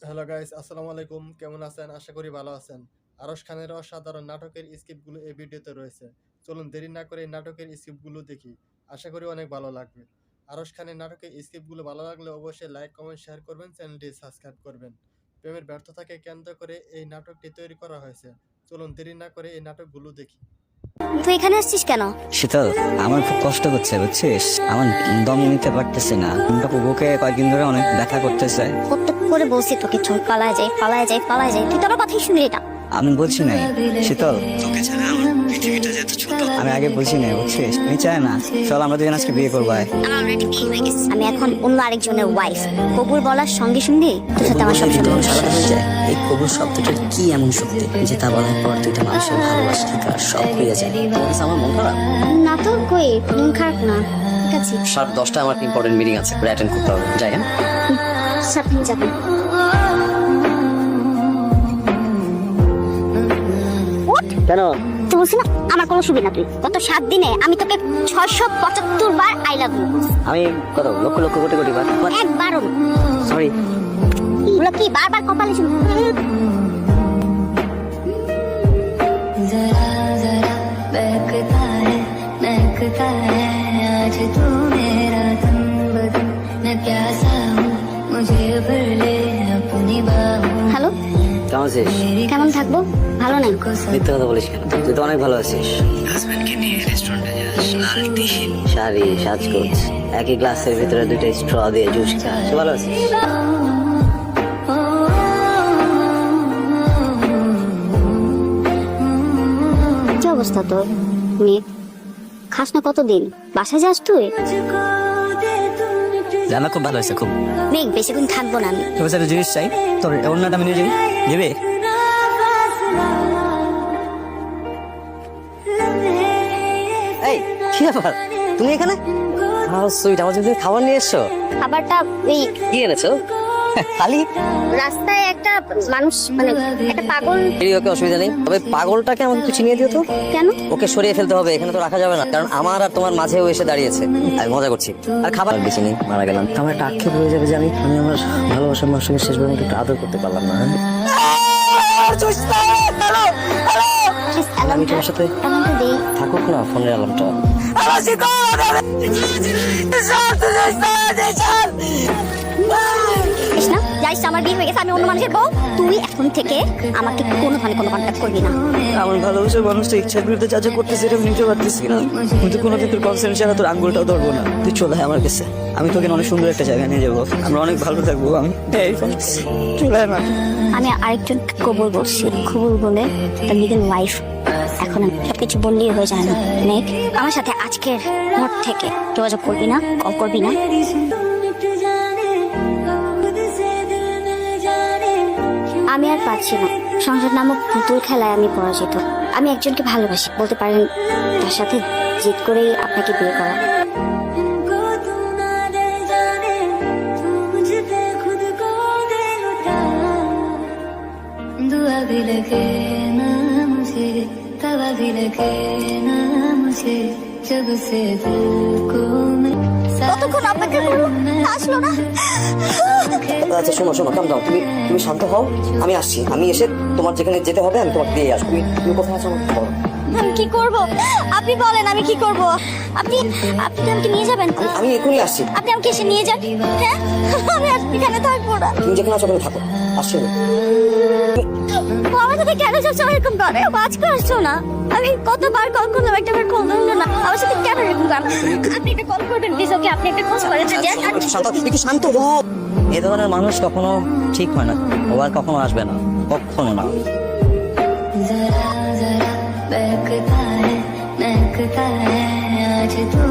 Hello guys, আসসালামু আলাইকুম। কেমন আছেন? আশা করি ভালো আছেন। আরশ খানের অসাধারণ নাটকের স্ক্রিপ্টগুলো এই ভিডিওতে রয়েছে। চলুন দেরি না করে এই নাটকের স্ক্রিপ্টগুলো দেখি। আশা করি অনেক ভালো লাগবে। আরশ খানের নাটকের স্ক্রিপ্টগুলো ভালো লাগলে অবশ্যই লাইক, কমেন্ট, শেয়ার করবেন, চ্যানেলটি সাবস্ক্রাইব করবেন। প্রেমের ব্যর্থতাকে কেন্দ্র করে এই নাটকটি তৈরি করা হয়েছে। চলুন দেরি না করে এই নাটকগুলো দেখি। তুই এখানে আসছিস কেন? শীতল, আমার খুব কষ্ট হচ্ছে বুঝছিস, আমার দম নিতে পারতেছি না। বুকে কয়েকদিন ধরে অনেক ব্যথা করতেছে। কত করে বলছি তোকে চল পালায় যাই পালায় যাই পালায় যাই, তুই তোর কথাই শুনলি না। আমি বলছি নাই শীতল, তোকে ছাড়া আমার পৃথিবীটা যেত ছোট। আমি আগে বলছি নাই বুঝছিস, আমি চাই না। চল আমরা দুজন আজকে বিয়ে করবো। আমার অলরেডি বিয়ে হয়ে গেছে, আমি এখন অন্য আরেকজনের ওয়াইফ। কবুল বলার সঙ্গে সঙ্গে তোর সাথে আমার সব সময় সারাটা হয়ে যায়। এই কবুল শব্দটার কি এমন শক্তি যে তা বলার পর দুইটা মানুষের ভালোবাসা থেকে সব হয়ে যায়। আমার মন খারাপ না তো, কই মন খারাপ না, ঠিক আছে। 10:30 আমার ইম্পর্টেন্ট মিটিং আছে, অ্যাটেন্ড করতে হবে। যাই হ্যাঁ, সাথে যাবেন। কেন তুই বলছি না আমার কোনো সুবিধা, তুই গত 7 দিনে আমি তোকে 675 বার আই লাভ ইউ। আমি কত লক্ষ লক্ষ কোটি কোটি বার একবারও না। সরি। এগুলো কি বারবার কপালে শুন। হ্যালো, কেমন আছিস? কেমন থাকবো? ভালো নাই। মিথ্যে কথা বলিস কেন? তুই তো অনেক ভালো আছিস। হাজবেন্ডকে নিয়ে রেস্টুরেন্টে যাস, শাড়ি সাজগোজ, একই গ্লাসের ভিতরে দুইটা স্ট্র দিয়ে জুস খাস, ভালো আছিস? কি অবস্থা তোর? মেয়ে খাস না কতদিন? বাসায় যাস তুই? রান্না খুব ভালো হয়েছে, খুব। মেঘ বেশিক্ষণ থাকবো না আমি। তোর কাছে একটা জিনিস চাই, তোর অন্যটা আমি নিয়ে যাই, দেবে? এই কি ব্যাপার, তুমি এখানে? সুইট, আমার জন্য খাবার নিয়ে এসছো? খাবারটা এই কি এনেছো? খালি রাস্তায় একটা মানুষ, মানে একটা পাগল। ওকে, অসুবিধা নেই, তবে পাগলটাকে আমাকে একটু চিনিয়ে দিও তো। কেন? ওকে সরিয়ে ফেলতে হবে, এখানে তো রাখা যাবে না, কারণ আমার আর তোমার মাঝে ও এসে দাঁড়িয়েছে। আমি মজা করছি। আর খাবার বেশি নেই, মারা গেলাম। আমার একটা আক্ষেপ হয়ে যাবে যে আমি আমার ভালোবাসার মানুষকে শেষবার মতো একটু আদর করতে পারলাম না। আমি তোমার সাথে থাকুক না, ফোনের অ্যালার্মটা। না যাইস, আমার বিয়ে হয়ে গেছে, আমি অন্য মানুষের বউ। তুই এখন থেকে আমাকে কোনো ধরনের কোনো কন্ট্যাক্ট করবি না। আমার ভালোবাসার মানুষটা ইচ্ছার বিরুদ্ধে যা যা করতেছে এটা নিতে পারতেছি না। কিন্তু কোনোদিন তোর কনসেন্ট ছাড়া তোর আঙ্গুলটাও ধরবো না। তুই চলে আয় আমার কাছে, আমি তোকে অনেক সুন্দর একটা জায়গায় নিয়ে যাবো, আমরা অনেক ভালো থাকবো। আমি চলে আয় না। আমি আরেকজন কবুল বলছি, কবুল বলে তার লিগেল ওয়াইফ। এখন আমি সবকিছু বললেই হয়ে যায় না। মেঘ, আমার সাথে আজকের পর থেকে যোগাযোগ করবি না, কল করবি না। আমি আর পারছি না, সংসার নামক পুতুল খেলায় আমি পরাজিত। আমি একজনকে ভালোবাসি, বলতে পারেন তার সাথে জিদ করেই আপনাকে বিয়ে করা। दुआ भी लगे ना मुझे, तवा भी लगे ना मुझे, जब से दिल को मैं কতক্ষণ অপেক্ষা করবো, আসলো না। আচ্ছা শোনো শোনো, কাম দাও, তুমি শান্ত হও, আমি আসছি। আমি এসে তোমার যেখানে যেতে হবে আমি তোমাকে দিয়ে আসবো। তুমি কোথায় আছো আমাকে বলো। আমি কি করব? আপনি বলেন আমি কি করব? আপনি আপনি কি আমাকে নিয়ে যাবেন? আমি এখনই আসছি। আপনি আমাকে এসে নিয়ে যান। হ্যাঁ, আমি আর এখানে থাকবো না। তুমি যেখানে আছো ওখানে থাকো, আসছো না। ও আমার সাথে কেন সবসময় এরকম করে? ও আজকে আসছো না। আমি কতবার কল করলাম, একটা বার কল ধরলো না। আমার সাথে কেন এরকম করে? আপনি একটা কল করবেন প্লিজ, ওকে আপনি একটা খোঁজ করে দেন। একটু শান্ত হও। এ ধরনের মানুষ কখনো ঠিক হয় না, ও আর কখনো আসবে না, কখনো না। जरा जरा बहकता है महकता है आज तू